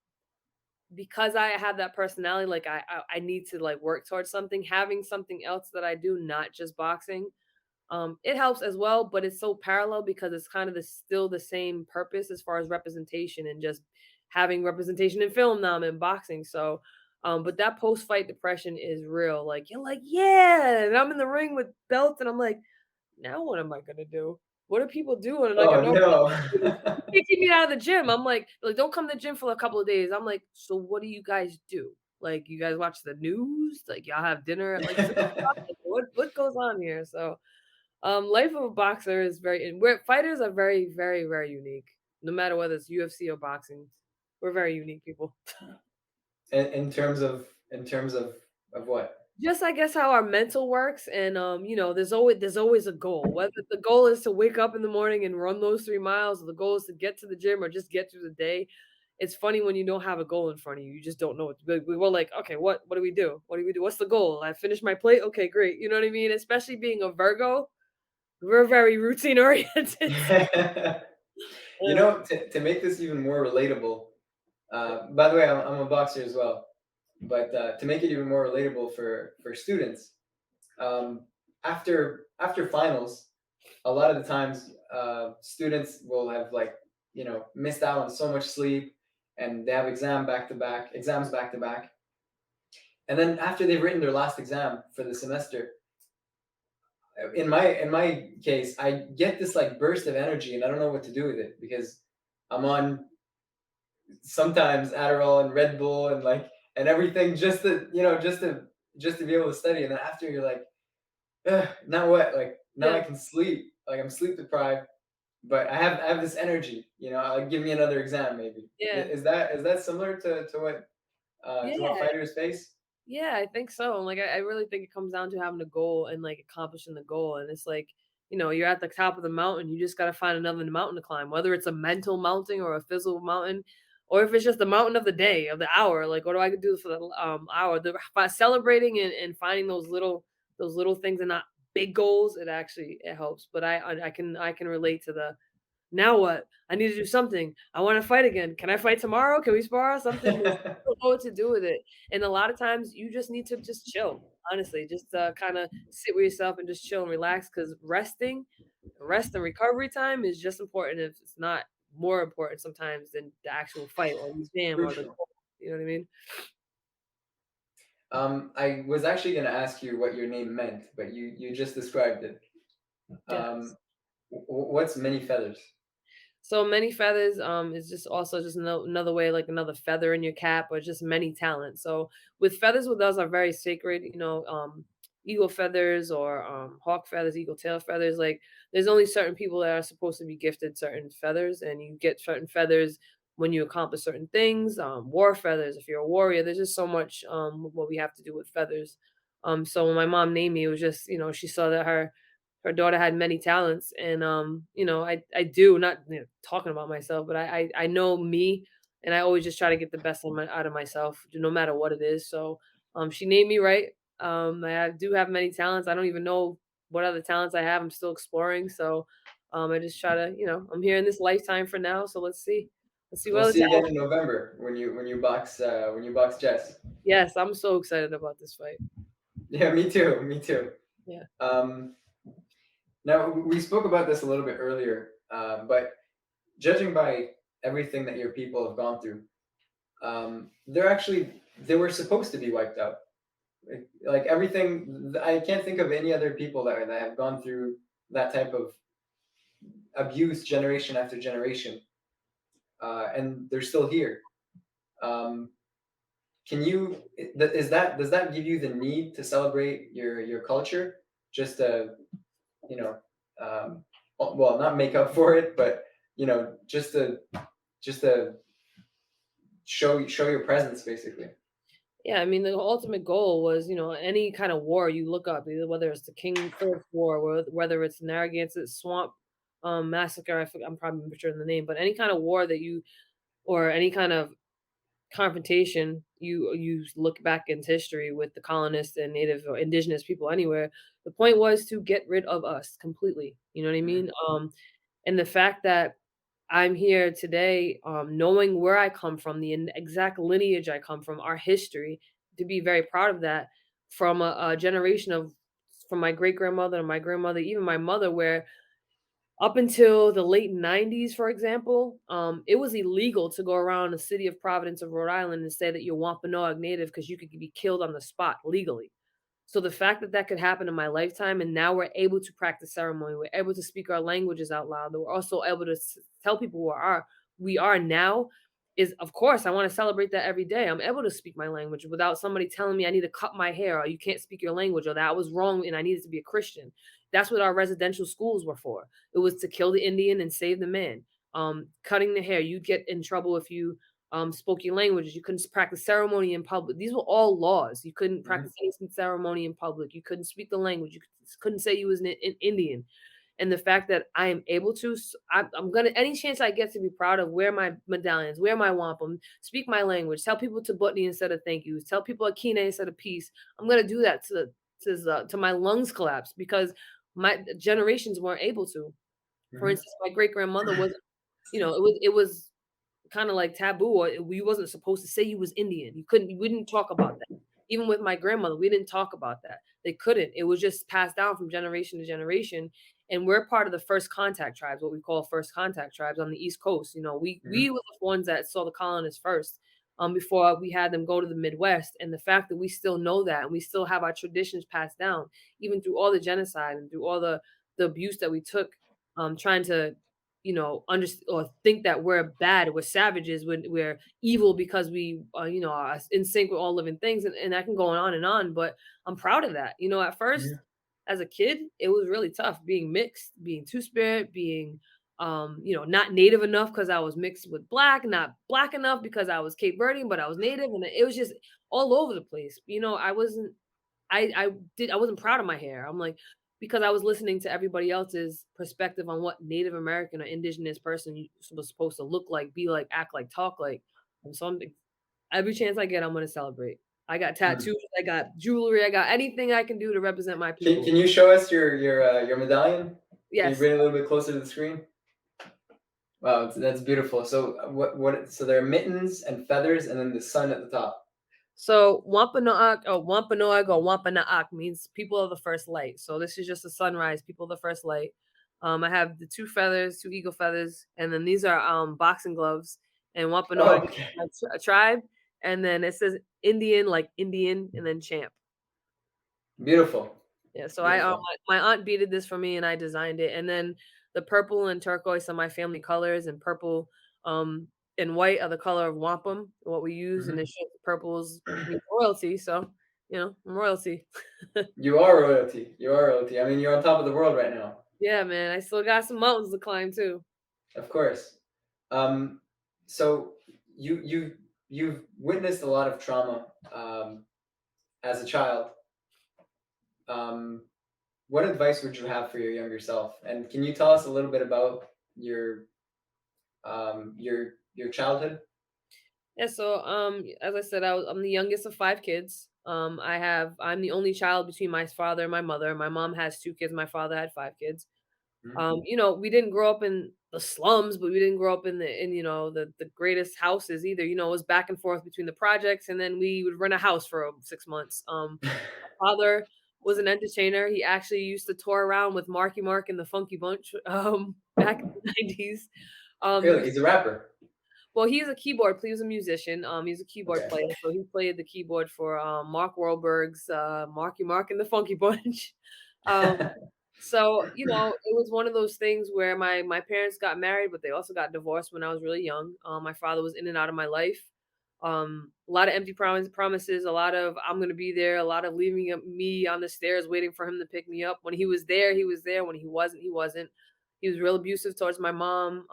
because I have that personality, like I need to like work towards something, having something else that I do, not just boxing. It helps as well, but it's so parallel because it's kind of still the same purpose as far as representation and just having representation in film now and boxing. So, but that post fight depression is real. Like you're like, yeah, and I'm in the ring with belts, and I'm like, now what am I gonna do? What do people do when like a Oh normal no. you can't keep me out of the gym. I'm like, don't come to the gym for a couple of days. I'm like, so what do you guys do? Like, you guys watch the news? Like, y'all have dinner at like 6 o'clock? Like, what goes on here? So, life of a boxer is very, and we're fighters are very, very, very unique. No matter whether it's UFC or boxing, we're very unique people. In terms of what? Just I guess how our mental works, and there's always a goal. Whether the goal is to wake up in the morning and run those 3 miles, or the goal is to get to the gym or just get through the day. It's funny when you don't have a goal in front of you. You just don't know what to do. We were like, okay, what do we do? What do we do? What's the goal? I finished my plate. Okay, great. You know what I mean? Especially being a Virgo, we're very routine oriented. You Yeah. know, to make this even more relatable, by the way, I'm a boxer as well, but to make it even more relatable for students, um, after finals, a lot of the times students will have like missed out on so much sleep, and they have exams back to back, and then after they've written their last exam for the semester, in my case, I get this like burst of energy, and I don't know what to do with it because I'm on sometimes Adderall and Red Bull and like and everything just to be able to study. And then after you're like, ugh, now what? Like now I Yeah. can sleep. Like I'm sleep deprived, but I have this energy. Like give me another exam maybe. Yeah. Is that similar to what Yeah. fighters face? Yeah, I think so. And like I really think it comes down to having a goal and like accomplishing the goal. And it's like, you're at the top of the mountain, you just gotta find another mountain to climb, whether it's a mental mountain or a physical mountain, or if it's just the mountain of the day, of the hour. Like what do I do for the hour? By celebrating and finding those little things and not big goals, it helps. But I can relate to the now what? I need to do something. I wanna fight again. Can I fight tomorrow? Can we spar? Something just don't know what to do with it. And a lot of times you just need to just chill, honestly. Just, kinda sit with yourself and just chill and relax. Because rest and recovery time is just important, if it's not more important sometimes than the actual fight or the exam or the Crucial. goal. You know what I mean? I was actually going to ask you what your name meant, but you just described it. Yes. Um, what's many feathers? So many feathers is just also just another way, like another feather in your cap, or just many talents. So with feathers with us are very sacred, eagle feathers or hawk feathers, eagle tail feathers. Like there's only certain people that are supposed to be gifted certain feathers, and you get certain feathers when you accomplish certain things. War feathers, if you're a warrior, there's just so much what we have to do with feathers. So when my mom named me, it was just, she saw that her daughter had many talents, and I do not, talking about myself, but I know me, and I always just try to get the best out of myself no matter what it is. So she named me right. I do have many talents. I don't even know what other talents I have. I'm still exploring. So I just try to, I'm here in this lifetime for now, so let's see We'll what other see you again talent. in November when you box chess. Yes, I'm so excited about this fight. Yeah, me too. Me too. Yeah. Um, Now we spoke about this a little bit earlier, but judging by everything that your people have gone through, they were supposed to be wiped out. Like everything, I can't think of any other people that have gone through that type of abuse generation after generation, and they're still here. Um, can you? Does that give you the need to celebrate your culture? Just to you know, well, not make up for it, but just to show your presence, basically. Yeah, I mean, the ultimate goal was, any kind of war you look up, either whether it's the King Philip's War, or whether it's Narragansett Swamp massacre. I'm probably butchering the name, but any kind of war or any kind of confrontation, you look back into history with the colonists and native or indigenous people anywhere. The point was to get rid of us completely. You know what I mean? Mhm. And the fact that I'm here today, knowing where I come from, the exact lineage I come from, our history, to be very proud of that from a generation of from my great grandmother and my grandmother, even my mother, where up until the late 90s, for example, it was illegal to go around the city of Providence of Rhode Island and say that you're Wampanoag native because you could be killed on the spot legally. So the fact that that could happen in my lifetime, and now we're able to practice ceremony, we're able to speak our languages out loud, that we're also able to tell people who are we are now is, of course, I want to celebrate that every day. I'm able to speak my language without somebody telling me I need to cut my hair or you can't speak your language or that was wrong and I needed to be a Christian. That's what our residential schools were for. It was to kill the Indian and save the man. Cutting the hair, you'd get in trouble if you spoke your languages. You couldn't practice ceremony in public. These were all laws. You couldn't Mhm. practice any ceremony in public. You couldn't speak the language. You couldn't say you was an Indian. And the fact that I am able to, I'm gonna any chance I get to be proud of, wear my medallions, wear my wampum, speak my language, tell people to butney instead of thank yous, tell people akine instead of peace. I'm gonna do that to my lungs collapse because my generations weren't able to. For Mhm. instance, my great grandmother wasn't, it was kind of like taboo or we wasn't supposed to say you was Indian. We didn't talk about that. Even with my grandmother, we didn't talk about that. They couldn't. It was just passed down from generation to generation. And we're part of the first contact tribes, what we call first contact tribes on the East Coast. We Mhm. were the ones that saw the colonists first, before we had them go to the Midwest. And the fact that we still know that and we still have our traditions passed down, even through all the genocide and through all the abuse that we took, trying to understand or think that we're bad, we're savages, we're evil because we, are in sync with all living things, and that can go on and on. But I'm proud of that. At first, Yeah. as a kid, it was really tough being mixed, being two spirit, being, not native enough because I was mixed with black, not black enough because I was Cape Verdean, but I was native, and it was just all over the place. I wasn't proud of my hair. I'm like, because I was listening to everybody else's perspective on what Native American or indigenous person was supposed to look like, be like, act like, talk like. And so every chance I get, I'm gonna celebrate. I got Mm. tattoos, I got jewelry, I got anything I can do to represent my Can people. you show us your medallion? Can you Yes. bring it a little bit closer to the screen? Wow, that's beautiful. So what? So there are mittens and feathers, and then the sun at the top. So Wampanoag means people of the first light. So this is just a sunrise, people of the first light. I have the two feathers, two eagle feathers, and then these are boxing gloves. And Oh, Wampanoag is okay. a tribe, and then it says Indian, like Indian, and then champ. Beautiful, Yeah, so beautiful. my aunt beaded this for me and I designed it. And then the purple and turquoise are my family colors, and purple and white are the color of wampum, what we use, and Mhm. it shows purples means royalty. So, I'm royalty. You are royalty. You are royalty. I mean, you're on top of the world right now. Yeah, man. I still got some mountains to climb too. Of course. Um, so you've witnessed a lot of trauma as a child. Um, what advice would you have for your younger self? And can you tell us a little bit about your your childhood? Yeah, so as I said, I'm the youngest of five kids. I'm the only child between my father and my mother. My mom has two kids, my father had five kids. Mhm. We didn't grow up in the slums, but we didn't grow up in the greatest houses either. It was back and forth between the projects, and then we would rent a house for 6 months. My father was an entertainer. He actually used to tour around with Marky Mark and the Funky Bunch back in the 90s. He Really, was he's a rapper. well, he's a keyboard player, he was a musician, he's a keyboard Okay. player, so he played the keyboard for, Mark Wahlberg's, Marky Mark and the Funky Bunch. Um, so, it was one of those things where my parents got married, but they also got divorced when I was really young. My father was in and out of my life. A lot of empty promises, a lot of "I'm gonna be there," a lot of leaving me on the stairs waiting for him to pick me up. When he was there, he was there. When he wasn't, he wasn't. He was real abusive towards my mom.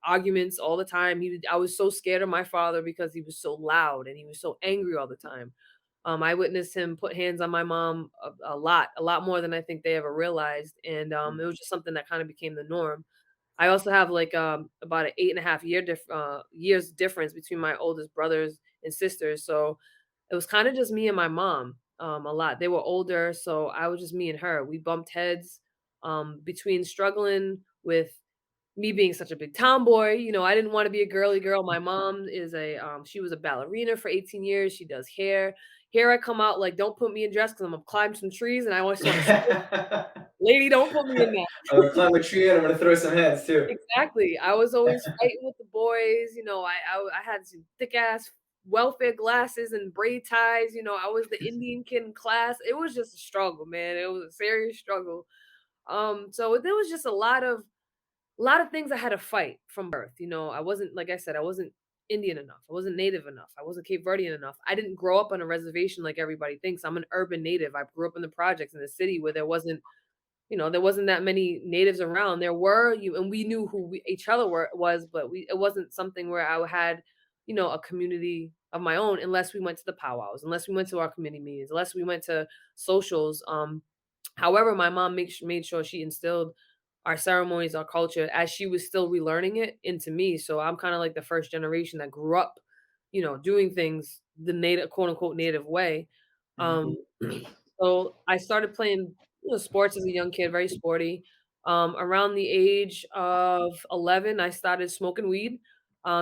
Arguments all the time. I was so scared of my father because he was so loud and he was so angry all the time. I witnessed him put hands on my mom a lot more than I think they ever realized, and it was just something that kind of became the norm. I also have like about an 8.5 years difference between my oldest brothers and sisters, so it was kind of just me and my mom. A lot. They were older, so I was just me and her. We bumped heads between struggling with me being such a big tomboy, I didn't want to be a girly girl. My mom is she was a ballerina for 18 years. She does hair. Here I come out like, don't put me in dress because I'm gonna climb some trees and I always want to. Lady, don't put me in that. I'm gonna climb a tree and I'm gonna throw some heads too. Exactly. I was always fighting with the boys. I had some thick ass welfare glasses and braid ties. I was the Indian kid in class. It was just a struggle, man. It was a serious struggle. So there was just a lot of things I had to fight from birth. I wasn't, like I said, I wasn't Indian enough. I wasn't native enough. I wasn't Cape Verdean enough. I didn't grow up on a reservation like everybody thinks. I'm an urban native. I grew up in the projects in the city where there wasn't that many natives around. There were you, and we knew who each other was, but it wasn't something where I had, a community of my own, unless we went to the powwows, unless we went to our community meetings, unless we went to socials. However, my mom made sure she instilled our ceremonies, our culture, as she was still relearning it into me. So I'm kind of like the first generation that grew up, doing things the native, quote unquote, native way. Mhm. Um, so I started playing, sports as a young kid, very sporty. Around the age of 11, I started smoking weed.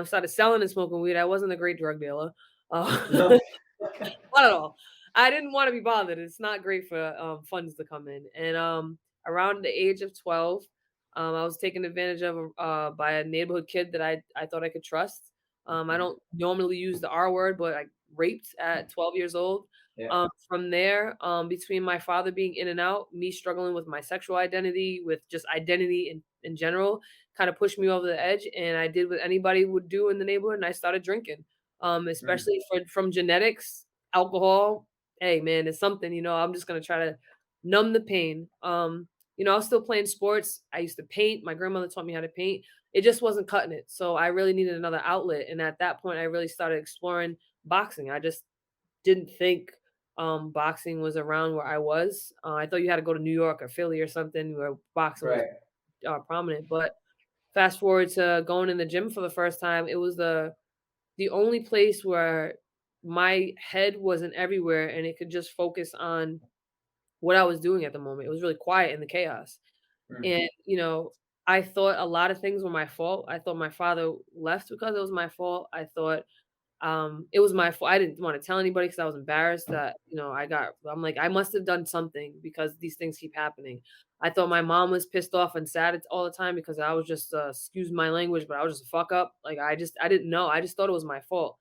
Started selling and smoking weed. I wasn't a great drug dealer. No. Not at all. I didn't wanna be bothered. It's not great for, funds to come in, and, around the age of 12, I was taken advantage of, by a neighborhood kid that I thought I could trust. I don't normally use the R word, but I raped at 12 years old. Yeah. From there, between my father being in and out, me struggling with my sexual identity, with just identity in general, kinda pushed me over the edge, and I did what anybody would do in the neighborhood, and I started drinking. Mm. Especially from genetics, alcohol, hey man, it's something, I'm just gonna try to numb the pain. I was still playing sports. I used to paint. My grandmother taught me how to paint. It just wasn't cutting it. So I really needed another outlet. And at that point, I really started exploring boxing. I just didn't think boxing was around where I was. I thought you had to go to New York or Philly or something where boxing was Right. prominent. But fast forward to going in the gym for the first time, it was the only place where my head wasn't everywhere and it could just focus on what I was doing at the moment. It was really quiet in the chaos. Mm. And, I thought a lot of things were my fault. I thought my father left because it was my fault. I thought it was my fault. I didn't want to tell anybody because I was embarrassed that, I'm like, I must have done something because these things keep happening. I thought my mom was pissed off and sad all the time because I was just, excuse my language, but I was just a fuck up. Like, I didn't know. I just thought it was my fault.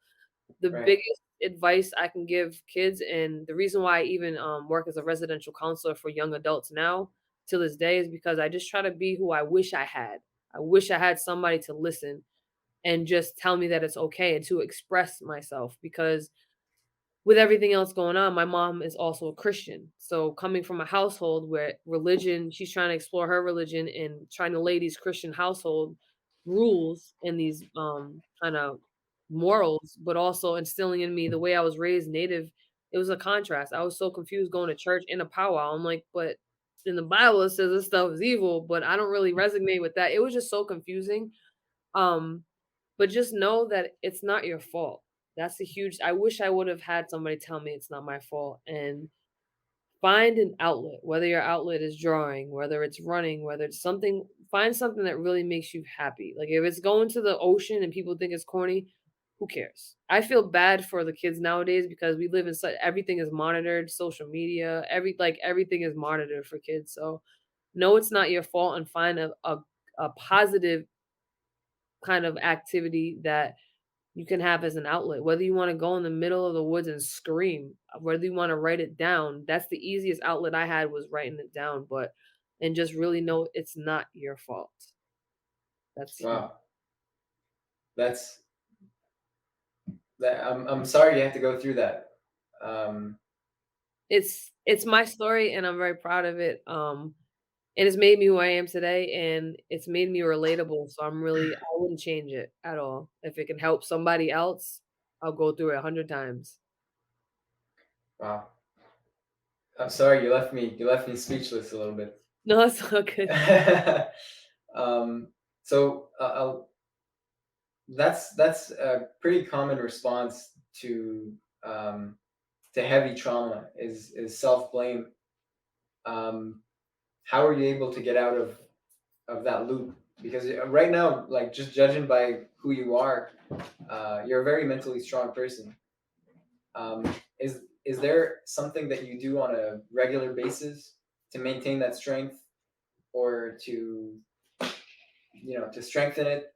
The Right. biggest advice I can give kids, and the reason why I even work as a residential counselor for young adults now to this day, is because I just try to be who I wish I had. I wish I had somebody to listen and just tell me that it's okay and to express myself because with everything else going on, my mom is also a Christian. So coming from a household where religion, she's trying to explore her religion and trying to lay these Christian household rules and these kind of morals, but also instilling in me the way I was raised native, it was a contrast. I was so confused going to church in a powwow. I'm like, but in the Bible it says this stuff is evil, but I don't really resonate with that. It was just so confusing. Um, but just know that it's not your fault. That's a huge I wish I would have had somebody tell me it's not my fault, and find an outlet, whether your outlet is drawing, whether it's running, whether it's something find something that really makes you happy. Like, if it's going to the ocean and people think it's corny, who cares? I feel bad for the kids nowadays because we live in such everything is monitored, social media, everything is monitored for kids, so know it's not your fault and find a positive kind of activity that you can have as an outlet, whether you wanna go in the middle of the woods and scream, whether you wanna write it down. That's the easiest outlet I had, was writing it down, but and just really know it's not your fault. That's huge. Wow. That's that. I'm sorry you have to go through that. Um, It's my story, and I'm very proud of it, and it's made me who I am today, and it's made me relatable, so I wouldn't change it at all. If it can help somebody else, I'll go through it 100 times. wow. I'm sorry you left me speechless a little bit. No, it's all good. um, so that's a pretty common response um, to heavy trauma is self blame. Um, how are you able to get out of that loop? Because right now, like just judging by who you are, you're a very mentally strong person. Is there something that you do on a regular basis to maintain that strength, or to to strengthen it?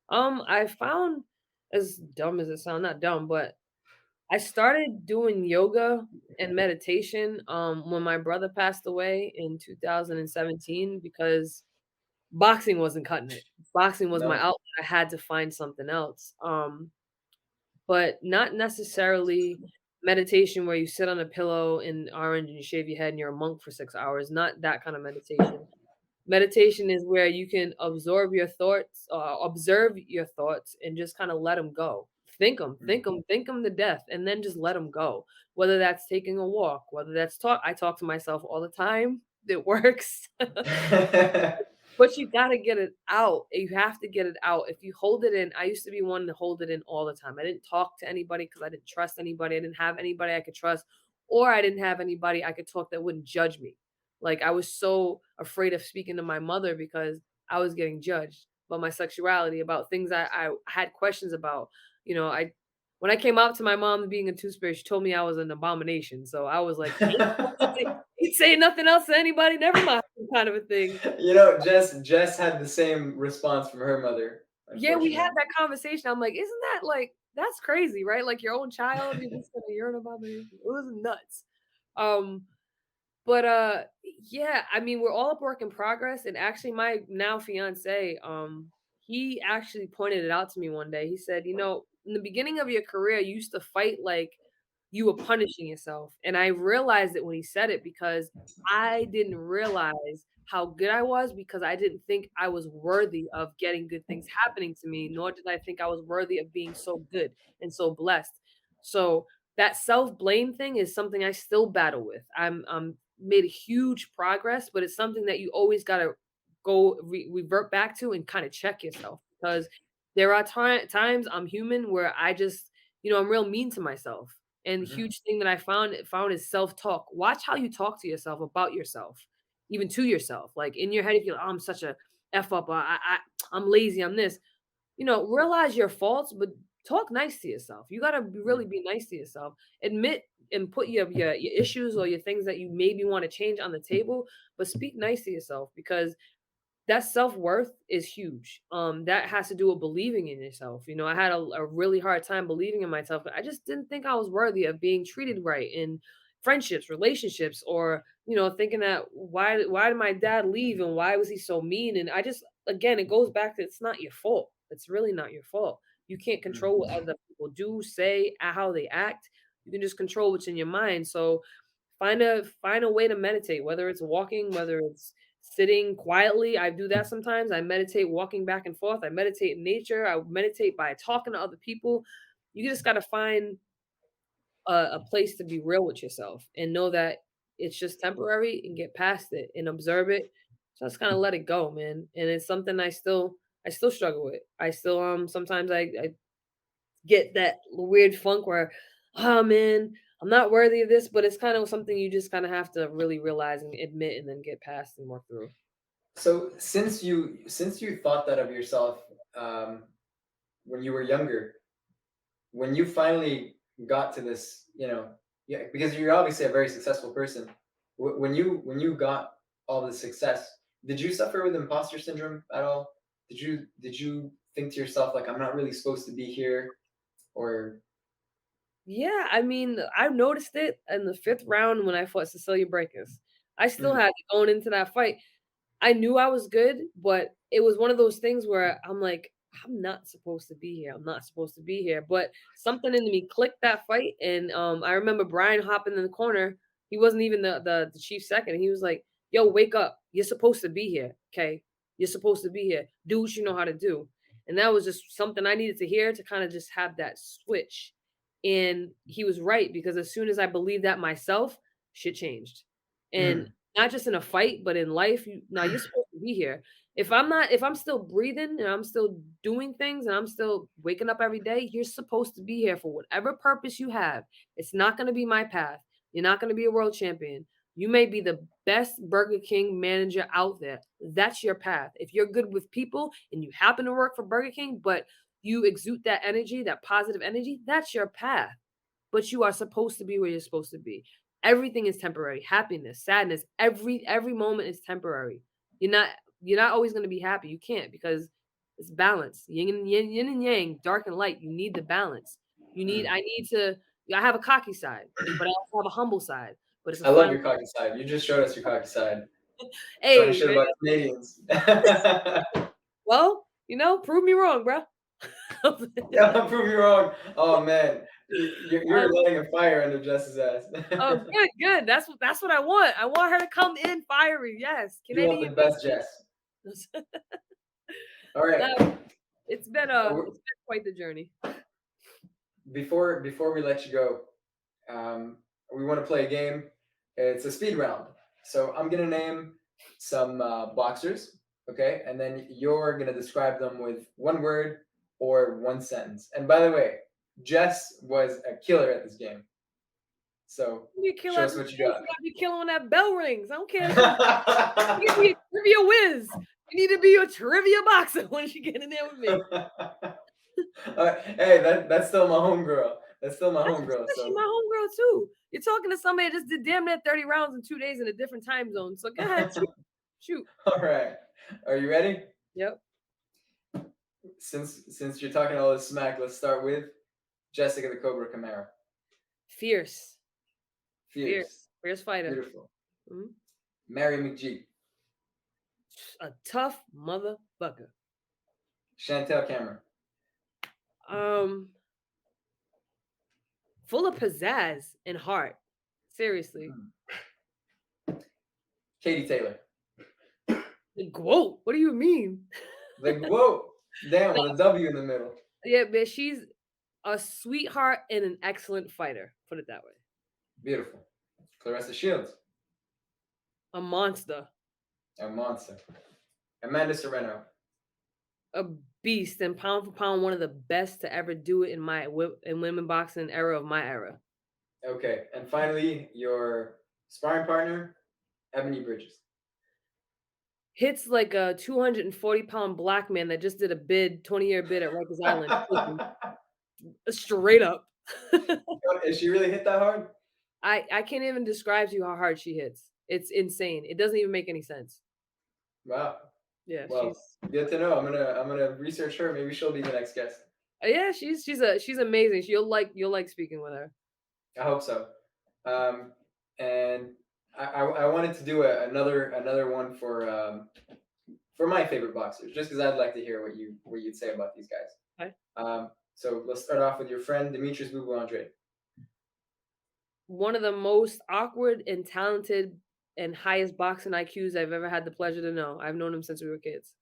I found, as dumb as it sounds, not dumb, but I started doing yoga and meditation when my brother passed away in 2017 because boxing wasn't cutting it. Boxing was my No. outlet. I had to find something else. But not necessarily meditation where you sit on a pillow in orange and you shave your head and you're a monk for 6 hours, not that kind of meditation. Meditation is where you can observe your thoughts and just kinda let them go. Think them to death, and then just let them go. Whether that's taking a walk, whether that's I talk to myself all the time. It works. But you gotta get it out. You have to get it out. If you hold it in, I used to be one to hold it in all the time. I didn't talk to anybody because I didn't trust anybody. I didn't have anybody I could trust, or I didn't have anybody I could talk that wouldn't judge me. Like, I was so afraid of speaking to my mother because I was getting judged about my sexuality, about things I had questions about. You know, I when I came out to my mom being a two-spirit, she told me I was an abomination. So I was like, ain't saying nothing else to anybody, never mind, kind of a thing. Jess had the same response from her mother, Yeah, we had unfortunately. that conversation. I'm like, "Isn't that like that's crazy, right? Like your own child, you're just gonna urine about me." It was nuts. Um, but, yeah, I mean, we're all up work in progress, and actually my now fiancé, he actually pointed it out to me one day. He said, "You know, in the beginning of your career, you used to fight like you were punishing yourself." And I realized it when he said it because I didn't realize how good I was because I didn't think I was worthy of getting good things happening to me, nor did I think I was worthy of being so good and so blessed. So that self-blame thing is something I still battle with. I'm made a huge progress, but it's something that you always gotta revert back to and kinda check yourself because there are times I'm human where I just, I'm real mean to myself. And the Mhm. huge thing that I found is self-talk. Watch how you talk to yourself about yourself, even to yourself. Like in your head, if you're, "Oh, I'm such a F up, I'm lazy, I'm this." Realize your faults, but talk nice to yourself. You gotta really Mm. be nice to yourself. Admit and put your issues or your things that you maybe want to change on the table, but speak nice to yourself because that self-worth is huge. That has to do with believing in yourself. I had a really hard time believing in myself. I just didn't think I was worthy of being treated right in friendships, relationships, or, thinking that why did my dad leave and why was he so mean? And I just again, it goes back to it's not your fault. It's really not your fault. You can't control what Mm. other people do, say, how they act. You can just control what's in your mind. So find a way to meditate, whether it's walking, whether it's sitting quietly. I do that sometimes. I meditate walking back and forth. I meditate in nature. I meditate by talking to other people. You just got to find a place to be real with yourself and know that it's just temporary and get past it and observe it. Just kind of let it go, man. And it's something I still struggle with. I still sometimes I get that weird funk where, oh man, I'm not worthy of this, but it's kind of something you just kind of have to really realize and admit and then get past and work through. So since you thought that of yourself, um, when you were younger, when you finally got to this, yeah, because you're obviously a very successful person. When you got all the success, did you suffer with imposter syndrome at all? Did you think to yourself like, I'm not really supposed to be here, or? Yeah, I mean, I noticed it in the fifth round when I fought Cecilia Breakers. I still Mm, had it going into that fight. I knew I was good, but it was one of those things where I'm like, "I'm not supposed to be here. I'm not supposed to be here." But something in me clicked that fight, and, I remember Brian hopping in the corner. He wasn't even the chief second. He was like, "Yo, wake up. You're supposed to be here, okay? You're supposed to be here. Do what you know how to do." And that was just something I needed to hear to kinda just have that switch. And he was right because as soon as I believed that myself, shit changed. And mm, not just in a fight, but in life, you're supposed to be here. If I'm still breathing and I'm still doing things and I'm still waking up every day, you're supposed to be here for whatever purpose you have. It's not gonna be my path. You're not gonna be a world champion. You may be the best Burger King manager out there. That's your path. If you're good with people and you happen to work for Burger King, but you exude that energy, that positive energy, that's your path. But you are supposed to be where you're supposed to be. Everything is temporary. Happiness, sadness, every moment is temporary. You're not you're not always going to be happy. You can't, because it's balance. Yin and yang, dark and light. You need the balance. I have a cocky side, but I also have a humble side. But it's a I love fine. your cocky side. You just showed us your cocky side. Talking Hey, shit man. about Canadians. Well, prove me wrong, bro. Yeah, I'll prove you wrong. Oh man, you're Um, lighting a fire under Jess's ass. oh, good. That's what I want. I want her to come in fiery. Yes, You want the Canadian. best Jess. All right. It's been quite the journey. Before we let you go, we want to play a game. It's a speed round. So I'm gonna name some boxers, okay, and then you're gonna describe them with one word or one sentence. And by the way, Jess was a killer at this game. So You kill show at us the what you stage, got. you gotta be killing when that bell rings. I don't care. You need to be a trivia whiz. You need to be a trivia boxer when you get in there with me. Hey, that's still my homegirl. That's still my homegirl. She's So my homegirl too. You're talking to somebody that just did damn near 30 rounds in 2 days in a different time zone. So go ahead, shoot. all right, are you ready? Yep. Since you're talking all this smack, let's start with Jessica the Cobra Camara. Fierce Fierce, fighter. beautiful. Mhm. Mary McGee. A tough motherfucker. Chantel Cameron. Full of pizzazz and heart. Seriously. Katie Taylor. Whoa, what do you mean? Like, whoa, damn, with a W in the middle. Yeah, but she's a sweetheart and an excellent fighter. Put it that way. Beautiful. Clarissa Shields. A monster. A monster. Amanda Serrano. A beast, and pound for pound, one of the best to ever do it in women boxing era of my era. Okay, and finally, your sparring partner, Ebony Bridges. Hits like a 240-pound black man that just did a 20-year bid at Rikers Island. Straight up. Is she really hit that hard? I can't even describe to you how hard she hits. It's insane. It doesn't even make any sense. Wow. Yeah, Well, good to know. I'm gonna research her. Maybe she'll be the next guest. Yeah, she's amazing. You'll like speaking with her. I hope so. And I wanted to do another one for my favorite boxers, just because I'd like to hear what you'd say about these guys. Okay. So let's start off with your friend Demetrius Boo Boo Andre. One of the most awkward and talented and highest boxing IQs I've ever had the pleasure to know. I've known him since we were kids.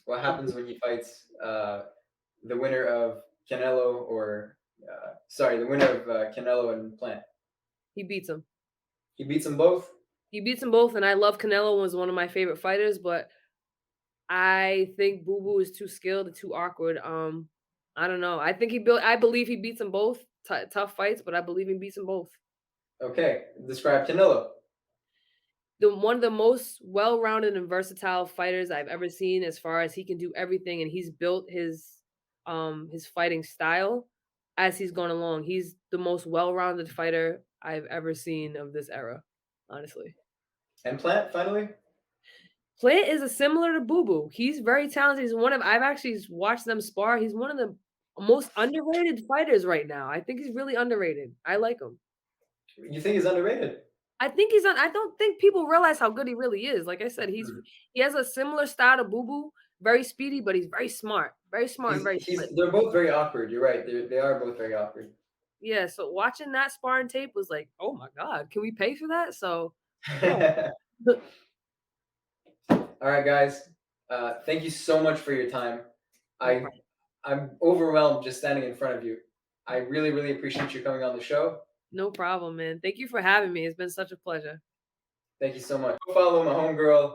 What happens when he fights the winner of Canelo the winner of Canelo and Plant? He beats him. He beats them both? He beats them both, and I love Canelo, was one of my favorite fighters, but I think Boo Boo is too skilled and too awkward. I don't know. I believe he beats them both. Tough fights, but I believe he beats them both. Okay. Describe Canelo. One of the most well-rounded and versatile fighters I've ever seen, as far as he can do everything, and he's built his fighting style as he's gone along. He's the most well-rounded fighter I've ever seen of this era, honestly. And Plant, finally? Plant is a similar to Boo Boo. He's very talented. I've actually watched them spar. He's one of the most underrated fighters right now. I think he's really underrated. I like him. You think he's underrated? I think I don't think people realize how good he really is. Like I said, he has a similar style to Boo Boo, very speedy, but he's very smart. Very smart and very slick. They're both very awkward. You're right. They are both very awkward. Yeah, so watching that sparring tape was like, oh my God, can we pay for that? So yeah. All right, guys. Thank you so much for your time. I'm overwhelmed just standing in front of you. I really, really appreciate you coming on the show. No problem, man. Thank you for having me. It's been such a pleasure. Thank you so much. Follow my homegirl,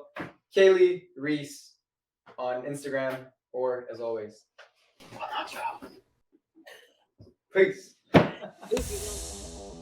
Kaylee Reis, on Instagram, or as always, peace. Thank you.